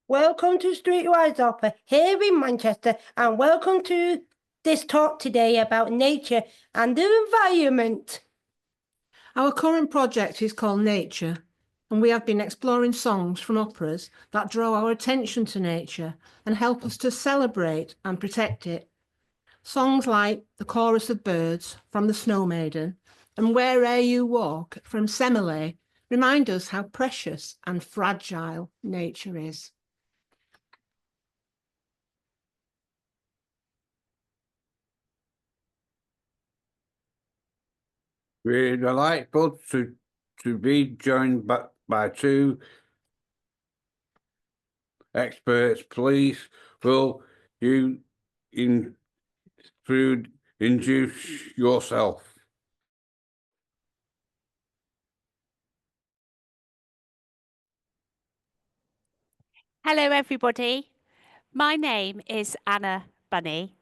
Welcome to Streetwise Opera here in Manchester, and welcome to this talk today about nature and the environment. Our current project is called Nature, and we have been exploring songs from operas that draw our attention to nature and help us to celebrate and protect it. Songs like The Chorus of Birds from The Snow Maiden and Where'er You Walk from Semele remind us how precious and fragile nature is. We're delightful to be joined by two experts. Please, will you introduce yourself? Hello everybody, my name is Anna Bunny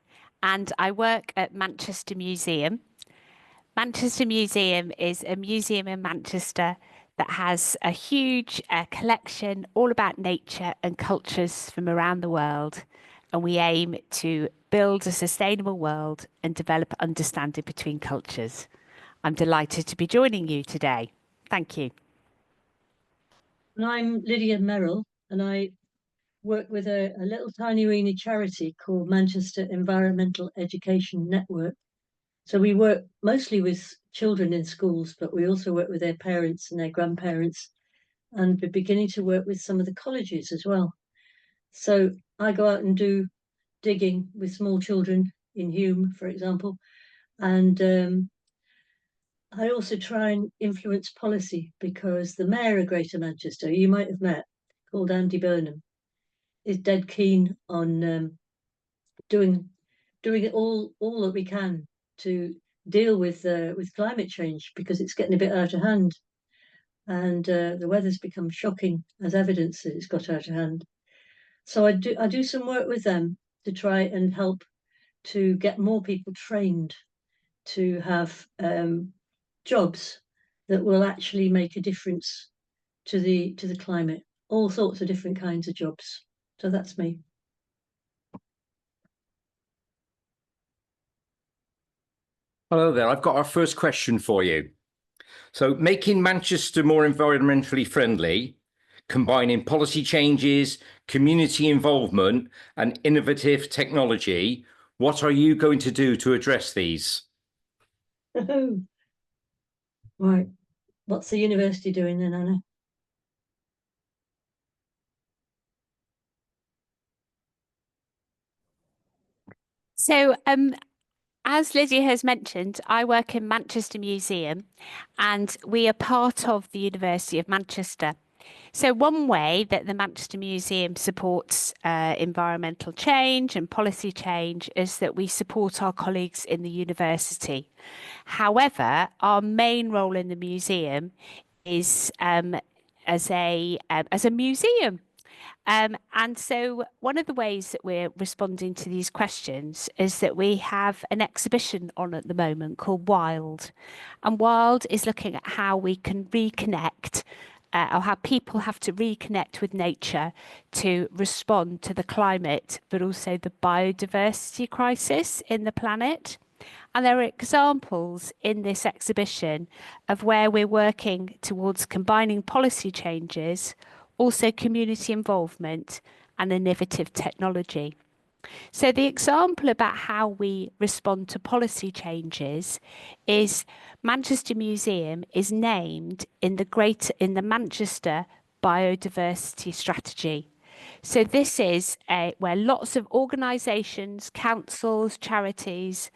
and I work at Manchester Museum. Manchester Museum is a museum in Manchester that has a huge collection all about nature and cultures from around the world, and we aim to build a sustainable world and develop understanding between cultures. I'm delighted to be joining you today. Thank you. And I'm Lydia Merrill, and I work with a little tiny weeny charity called Manchester Environmental Education Network. So we work mostly with children in schools, but we also work with their parents and their grandparents, and we're beginning to work with some of the colleges as well. So I go out and do digging with small children in Hume, for example, and I also try and influence policy, because the mayor of Greater Manchester, you might have met, called Andy Burnham, is dead keen on doing all that we can to deal with climate change, because it's getting a bit out of hand, and the weather's become shocking as evidence that it's got out of hand. So I do some work with them to try and help to get more people trained to have jobs that will actually make a difference to the climate. All sorts of different kinds of jobs. So that's me. Hello there, I've got our first question for you. So making Manchester more environmentally friendly, combining policy changes, community involvement and innovative technology, what are you going to do to address these? Right, what's the university doing then, Anna? So as Lydia has mentioned, I work in Manchester Museum and we are part of the University of Manchester. So one way that the Manchester Museum supports environmental change and policy change is that we support our colleagues in the university. However, our main role in the museum is as a museum. And so one of the ways that we're responding to these questions is that we have an exhibition on at the moment called Wild. And Wild is looking at how we can reconnect or how people have to reconnect with nature to respond to the climate, but also the biodiversity crisis in the planet. And there are examples in this exhibition of where we're working towards combining policy changes, also community involvement and innovative technology. So the example about how we respond to policy changes is Manchester Museum is named in the Manchester Biodiversity Strategy. So this is where lots of organisations, councils, charities,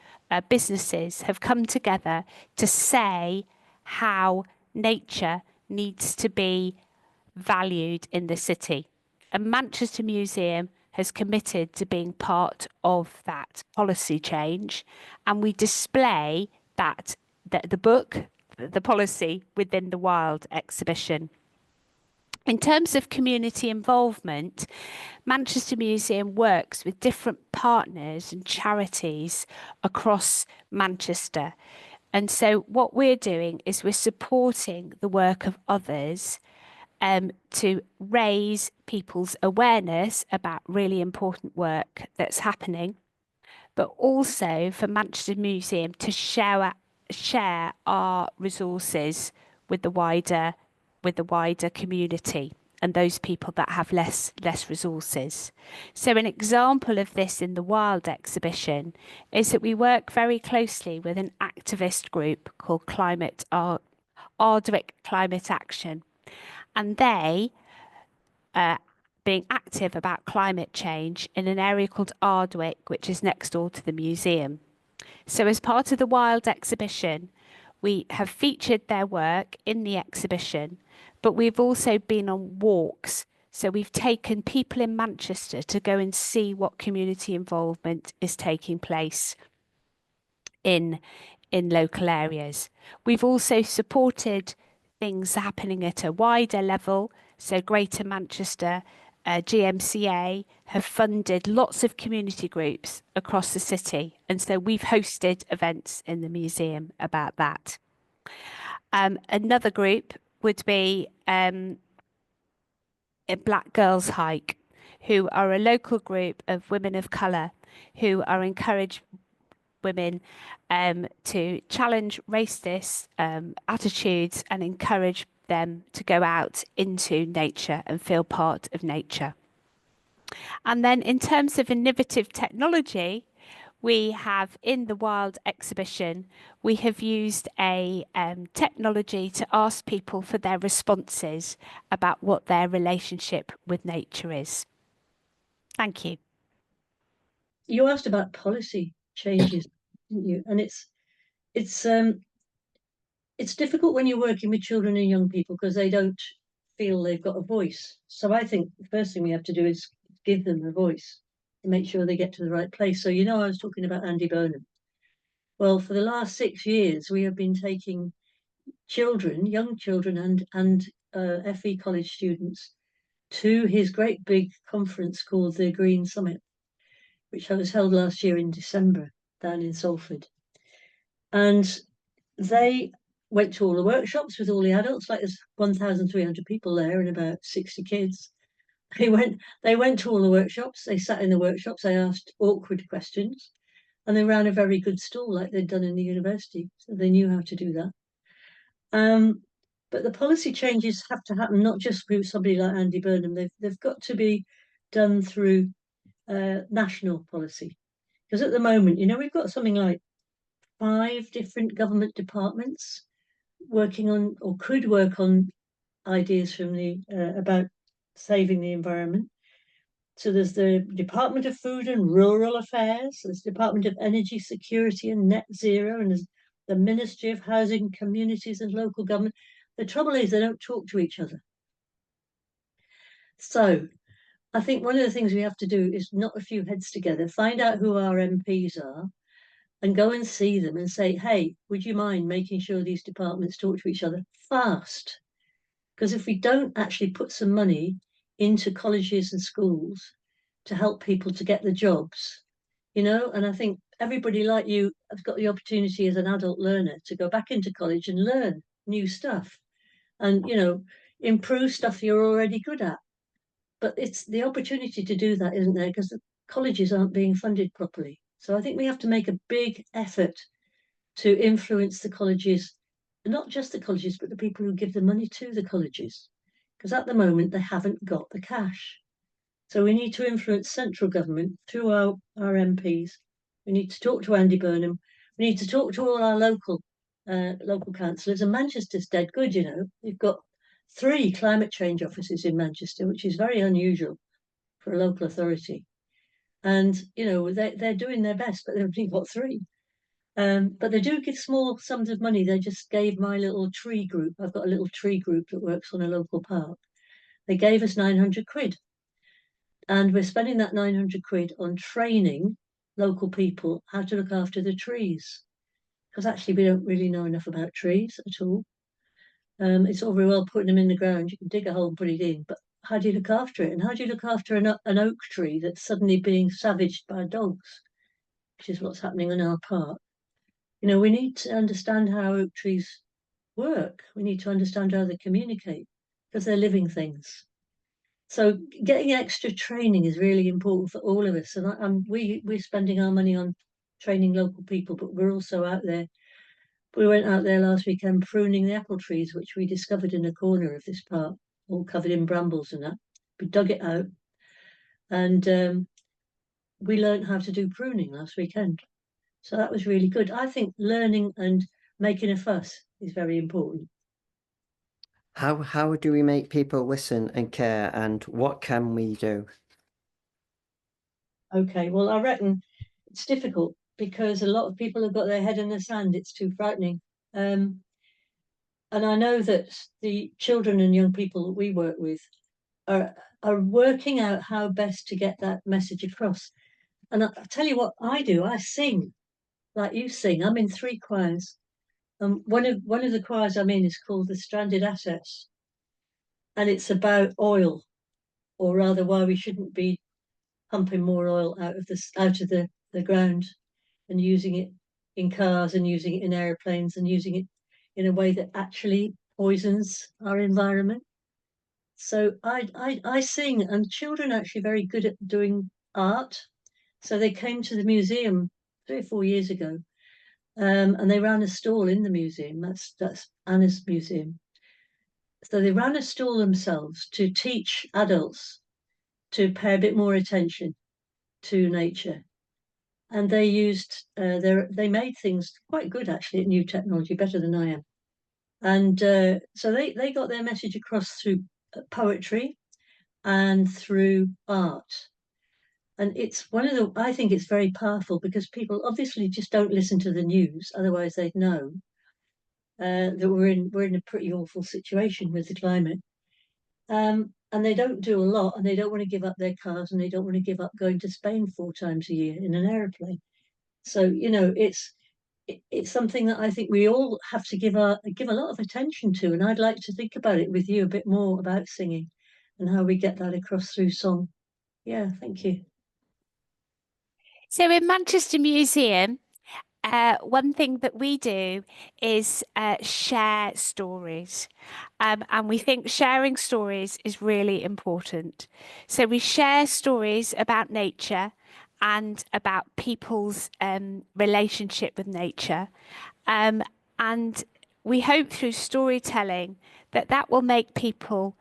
businesses have come together to say how nature needs to be valued in the city. And Manchester Museum has committed to being part of that policy change, and we display the book, the policy within the Wild exhibition. In terms of community involvement, Manchester Museum works with different partners and charities across Manchester. And so what we're doing is we're supporting the work of others to raise people's awareness about really important work that's happening, but also for Manchester Museum to share our resources with the wider community and those people that have less resources. So an example of this in the Wild exhibition is that we work very closely with an activist group called Ardwick Climate Action, and they being active about climate change in an area called Ardwick, which is next door to the museum. So as part of the Wild exhibition, we have featured their work in the exhibition, but we've also been on walks. So we've taken people in Manchester to go and see what community involvement is taking place in local areas. We've also supported things happening at a wider level. So Greater Manchester GMCA have funded lots of community groups across the city. And so we've hosted events in the museum about that. Another group would be Black Girls Hike, who are a local group of women of colour who are encouraged women to challenge racist attitudes and encourage them to go out into nature and feel part of nature. And then in terms of innovative technology, we have in the Wild exhibition, we have used a technology to ask people for their responses about what their relationship with nature is. Thank you. You asked about policy changes, didn't you? And it's difficult when you're working with children and young people because they don't feel they've got a voice. So I think the first thing we have to do is give them a voice and make sure they get to the right place. So, I was talking about Andy Burnham. Well, for the last 6 years, we have been taking children, young children and FE college students to his great big conference called the Green Summit, which was held last year in December down in Salford. And they went to all the workshops with all the adults, like there's 1,300 people there and about 60 kids. They went to all the workshops, they sat in the workshops, they asked awkward questions, and they ran a very good stall like they'd done in the university. So they knew how to do that. But the policy changes have to happen, not just through somebody like Andy Burnham. They've got to be done through national policy. Because at the moment, we've got something like 5 different government departments working on, or could work on, ideas from about saving the environment. So there's the Department of Food and Rural Affairs, there's the Department of Energy Security and Net Zero, and there's the Ministry of Housing, Communities and Local Government. The trouble is they don't talk to each other. So I think one of the things we have to do is knot a few heads together, find out who our MPs are, and go and see them and say, hey, would you mind making sure these departments talk to each other fast? Because if we don't actually put some money into colleges and schools to help people to get the jobs, and I think everybody like you has got the opportunity as an adult learner to go back into college and learn new stuff and, improve stuff you're already good at. But it's the opportunity to do that, isn't there? Because the colleges aren't being funded properly. So I think we have to make a big effort to influence the colleges, not just the colleges, but the people who give the money to the colleges. Because at the moment, they haven't got the cash. So we need to influence central government through our MPs. We need to talk to Andy Burnham. We need to talk to all our local councillors. And Manchester's dead good, We've got 3 climate change offices in Manchester, which is very unusual for a local authority. And, they're doing their best, but they've only got 3. But they do give small sums of money. They just gave my little tree group. I've got a little tree group that works on a local park. They gave us 900 quid. And we're spending that 900 quid on training local people how to look after the trees. Because actually we don't really know enough about trees at all. It's all very well putting them in the ground. You can dig a hole and put it in, but how do you look after it? And how do you look after an oak tree that's suddenly being savaged by dogs, which is what's happening in our park? We need to understand how oak trees work. We need to understand how they communicate. because they're living things. So getting extra training is really important for all of us. And we're spending our money on training local people, but we're also out there. We went out there last weekend pruning the apple trees, which we discovered in a corner of this park, all covered in brambles and that. We dug it out, and we learned how to do pruning last weekend. So that was really good. I think learning and making a fuss is very important. How do we make people listen and care, and what can we do? Okay, well, I reckon it's difficult because a lot of people have got their head in the sand. It's too frightening. And I know that the children and young people that we work with are working out how best to get that message across. And I'll tell you what I do. I sing like you sing. I'm in 3 choirs. One of the choirs I'm in is called the Stranded Assets, and it's about oil, or rather why we shouldn't be pumping more oil out of the ground and using it in cars and using it in airplanes and using it in a way that actually poisons our environment. So I sing, and children are actually very good at doing art. So they came to the museum 3 or 4 years ago, and they ran a stall in the museum. That's Anna's museum. So they ran a stall themselves to teach adults to pay a bit more attention to nature. And they used they made things quite good actually at new technology, better than I am. And so they got their message across through poetry and through art. And it's I think it's very powerful because people obviously just don't listen to the news, otherwise they'd know that we're in a pretty awful situation with the climate. And they don't do a lot, and they don't want to give up their cars, and they don't want to give up going to Spain 4 times a year in an aeroplane. So, you know, it's something that I think we all have to give a lot of attention to. And I'd like to think about it with you a bit more about singing and how we get that across through song. Yeah, thank you. So in Manchester Museum, one thing that we do is share stories. And we think sharing stories is really important. So we share stories about nature and about people's relationship with nature. And we hope through storytelling that will make people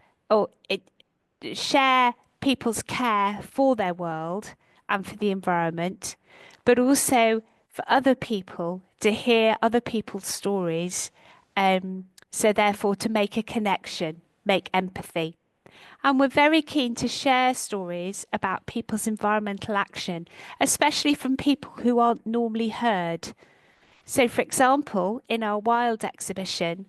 share people's care for their world and for the environment, but also for other people to hear other people's stories. So therefore to make a connection, make empathy. And we're very keen to share stories about people's environmental action, especially from people who aren't normally heard. So for example, in our Wild exhibition,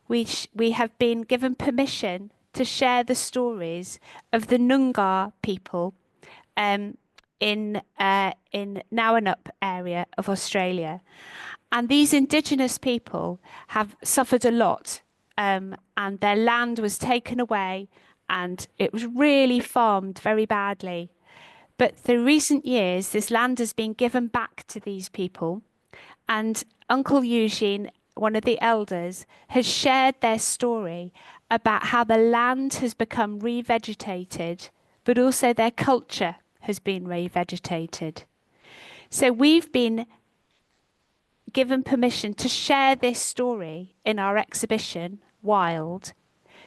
we have been given permission to share the stories of the Noongar people in Nowanup area of Australia. And these Indigenous people have suffered a lot, and their land was taken away and it was really farmed very badly. But through recent years, this land has been given back to these people, and Uncle Eugene, one of the elders, has shared their story about how the land has become revegetated, but also their culture has been revegetated. So we've been given permission to share this story in our exhibition, Wild.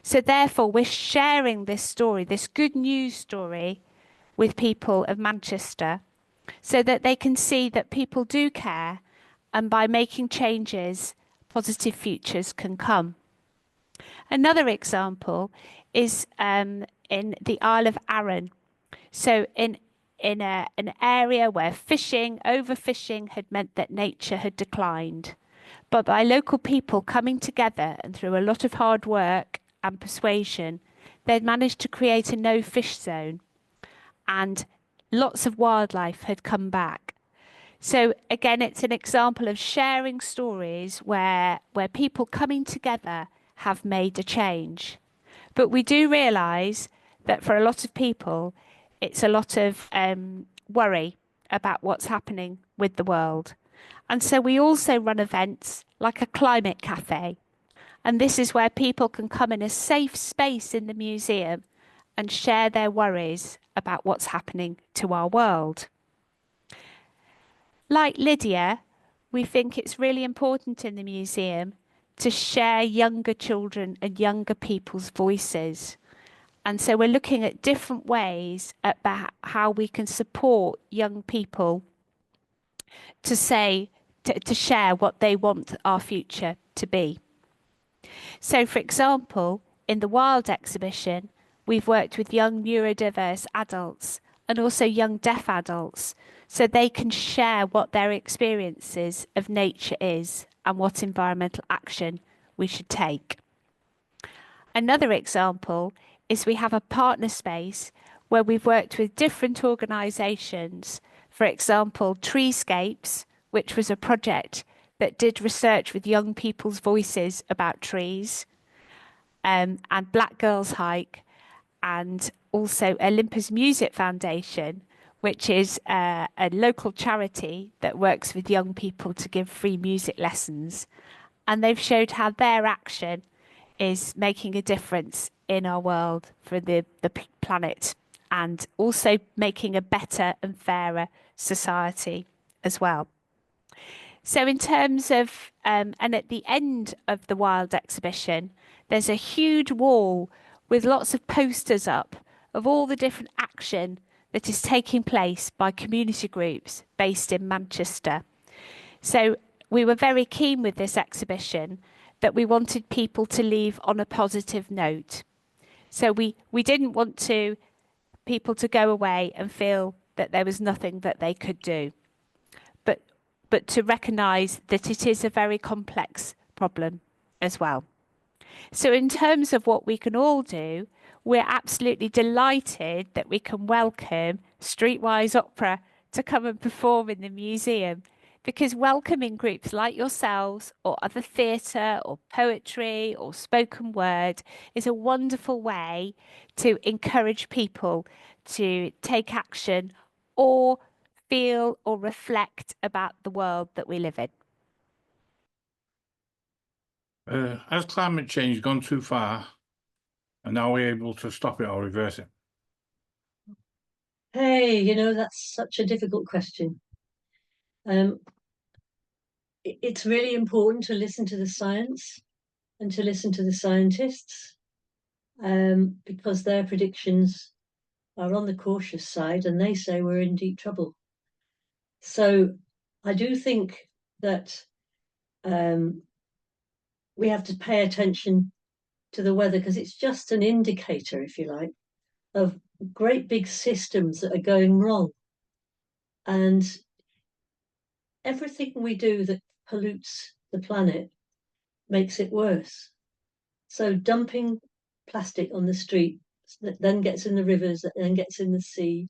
So therefore, we're sharing this story, this good news story, with people of Manchester so that they can see that people do care, and by making changes, positive futures can come. Another example is in the Isle of Arran. So in an area where overfishing had meant that nature had declined. But by local people coming together and through a lot of hard work and persuasion, they'd managed to create a no-fish zone, and lots of wildlife had come back. So again, it's an example of sharing stories where people coming together have made a change. But we do realise that for a lot of people, it's a lot of worry about what's happening with the world. And so we also run events like a climate cafe. And this is where people can come in a safe space in the museum and share their worries about what's happening to our world. Like Lydia, we think it's really important in the museum to share younger children and younger people's voices. And so we're looking at different ways about how we can support young people to share what they want our future to be. So, for example, in the Wild exhibition, we've worked with young neurodiverse adults and also young deaf adults so they can share what their experiences of nature is and what environmental action we should take. Another example is we have a partner space where we've worked with different organisations. For example, Treescapes, which was a project that did research with young people's voices about trees, and Black Girls Hike, and also Olympus Music Foundation, which is a local charity that works with young people to give free music lessons. And they've showed how their action is making a difference in our world for the planet, and also making a better and fairer society as well. So in terms of, and at the end of the Wild exhibition, there's a huge wall with lots of posters up of all the different action that is taking place by community groups based in Manchester. So we were very keen with this exhibition that we wanted people to leave on a positive note. So we didn't want people to go away and feel that there was nothing that they could do, but to recognise that it is a very complex problem as well. So in terms of what we can all do, we're absolutely delighted that we can welcome Streetwise Opera to come and perform in the museum, because welcoming groups like yourselves or other theatre or poetry or spoken word is a wonderful way to encourage people to take action or feel or reflect about the world that we live in. Has climate change gone too far, and are we able to stop it or reverse it? Hey, you know, that's such a difficult question. It's really important to listen to the science and to listen to the scientists, because their predictions are on the cautious side and they say we're in deep trouble. So I do think that we have to pay attention to the weather, because it's just an indicator, if you like, of great big systems that are going wrong. And everything we do that pollutes the planet makes it worse. So dumping plastic on the street that then gets in the rivers, that then gets in the sea,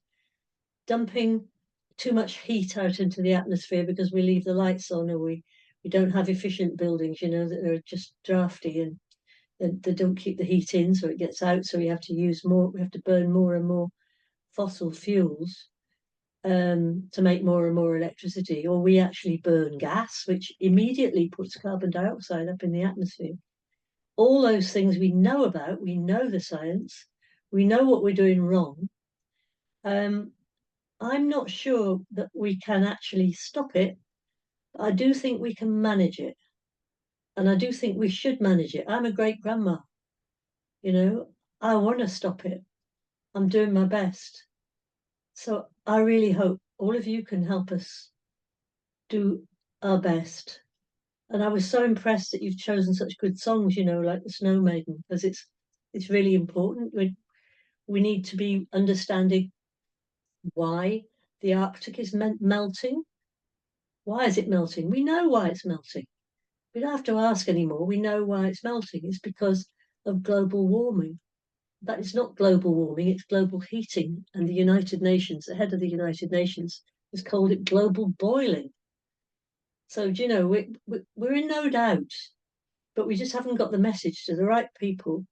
dumping too much heat out into the atmosphere because we leave the lights on, or we don't have efficient buildings, you know, that are just drafty and they don't keep the heat in, so it gets out. So we have to use more, we have to burn more and more fossil fuels to make more and more electricity, or we actually burn gas, which immediately puts carbon dioxide up in the atmosphere. All those things we know about, we know the science, we know what we're doing wrong. I'm not sure that we can actually stop it, but I do think we can manage it. And I do think we should manage it. I'm a great grandma, you know, I want to stop it. I'm doing my best. So I really hope all of you can help us do our best. And I was so impressed that you've chosen such good songs, you know, like The Snow Maiden, because it's really important. We need to be understanding why the Arctic is melting. Why is it melting? We know why it's melting. We don't have to ask anymore. We know why it's melting. It's because of global warming. But it's not global warming, it's global heating. And the United Nations, the head of the United Nations, has called it global boiling. So, you know, we're in no doubt, but we just haven't got the message to the right people,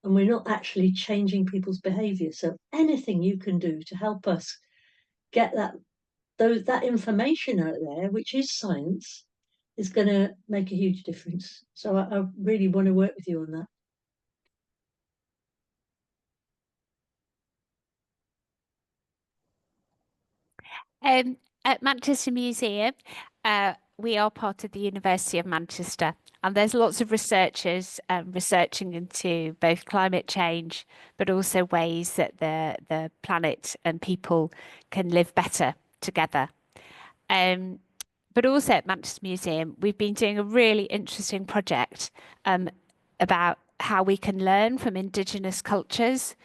and we're not actually changing people's behavior. So anything you can do to help us get that information out there, which is science, is going to make a huge difference. So I really want to work with you on that. At Manchester Museum, we are part of the University of Manchester, and there's lots of researchers researching into both climate change, but also ways that the planet and people can live better together. But also at Manchester Museum, we've been doing a really interesting project about how we can learn from Indigenous cultures,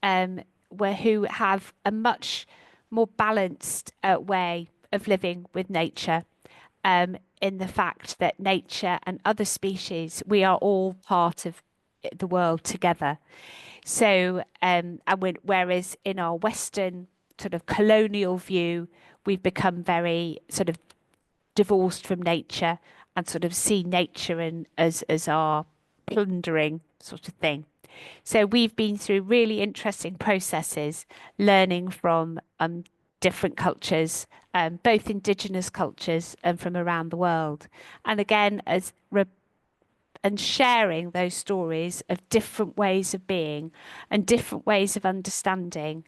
who have a much more balanced way of living with nature, in the fact that nature and other species, we are all part of the world together. So, whereas in our Western sort of colonial view, we've become very sort of divorced from nature and sort of see nature as our plundering sort of thing. So we've been through really interesting processes, learning from different cultures, both Indigenous cultures and from around the world. And again, and sharing those stories of different ways of being and different ways of understanding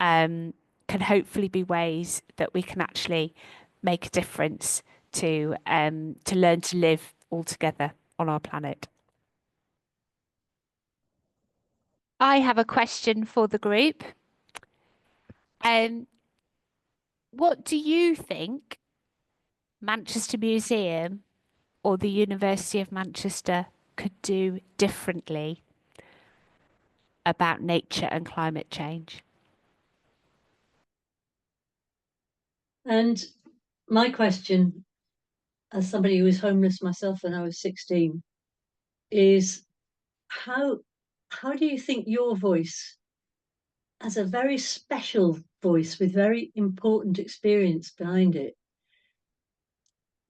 can hopefully be ways that we can actually make a difference to learn to live all together on our planet. I have a question for the group. What do you think Manchester Museum or the University of Manchester could do differently about nature and climate change? And my question, as somebody who was homeless myself when I was 16, is how do you think your voice, as a very special voice with very important experience behind it,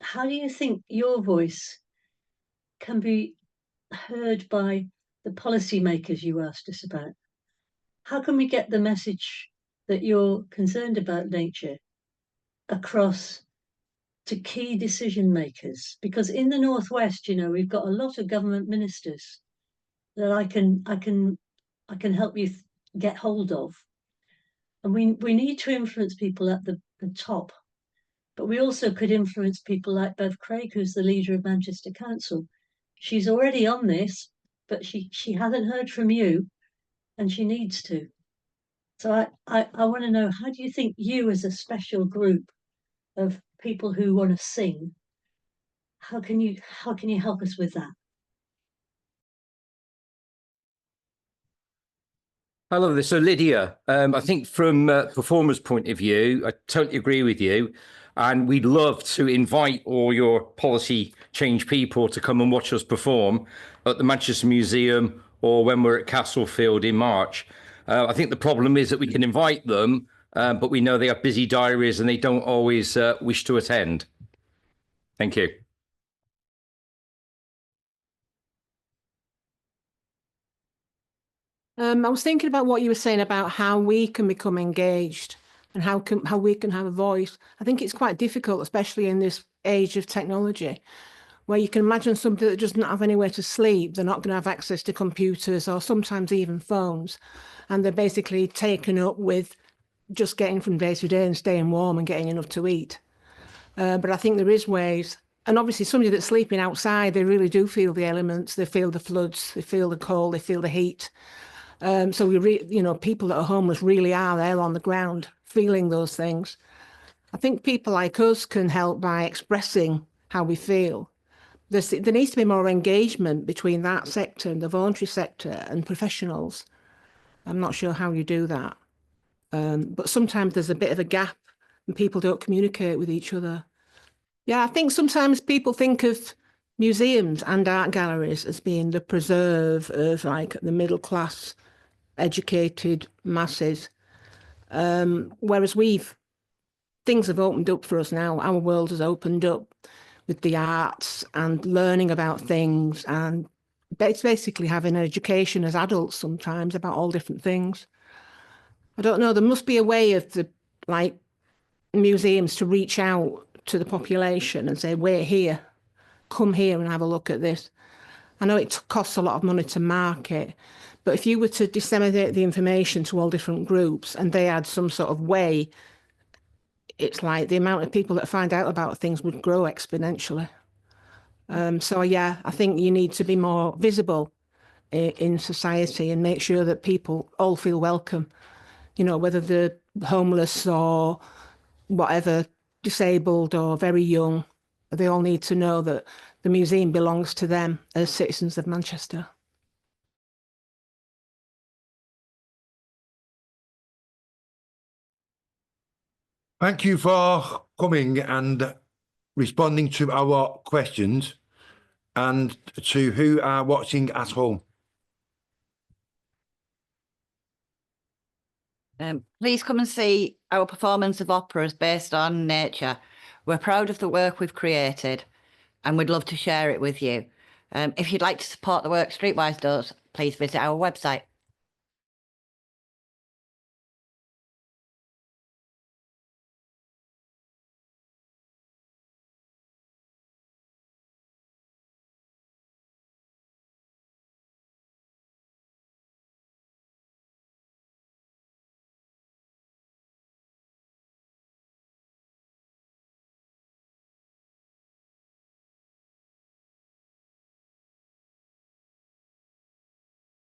how do you think your voice can be heard by the policymakers you asked us about? How can we get the message that you're concerned about nature across to key decision makers? Because in the Northwest, we've got a lot of government ministers that I can help you get hold of. And we need to influence people at the top, but we also could influence people like Bev Craig, who's the leader of Manchester Council. She's already on this, but she hasn't heard from you, and she needs to. So I want to know, how do you think you, as a special group of people who want to sing, how can you help us with that? Hello there. So Lydia, I think from a performer's point of view, I totally agree with you. And we'd love to invite all your policy change people to come and watch us perform at the Manchester Museum or when we're at Castlefield in March. I think the problem is that we can invite them, but we know they have busy diaries and they don't always wish to attend. Thank you. I was thinking about what you were saying about how we can become engaged and how we can have a voice. I think it's quite difficult, especially in this age of technology, where you can imagine somebody that doesn't have anywhere to sleep. They're not going to have access to computers or sometimes even phones. And they're basically taken up with just getting from day to day and staying warm and getting enough to eat. But I think there is ways. And obviously somebody that's sleeping outside, they really do feel the elements. They feel the floods, they feel the cold, they feel the heat. So people that are homeless really are there on the ground feeling those things. I think people like us can help by expressing how we feel. There needs to be more engagement between that sector and the voluntary sector and professionals. I'm not sure how you do that. But sometimes there's a bit of a gap and people don't communicate with each other. Yeah, I think sometimes people think of museums and art galleries as being the preserve of like the middle class educated masses. Whereas things have opened up for us now. Our world has opened up with the arts and learning about things, and it's basically having an education as adults sometimes about all different things. I don't know, there must be a way of museums to reach out to the population and say, we're here. come here and have a look at this. I know it costs a lot of money to market, but if you were to disseminate the information to all different groups and they had some sort of way, it's like the amount of people that find out about things would grow exponentially. So yeah, I think you need to be more visible in society and make sure that people all feel welcome, you know, whether they're homeless or whatever, disabled or very young, they all need to know that the museum belongs to them as citizens of Manchester. Thank you for coming and responding to our questions, and to who are watching at home. Please come and see our performance of operas based on nature. We're proud of the work we've created and we'd love to share it with you. If you'd like to support the work Streetwise does, please visit our website.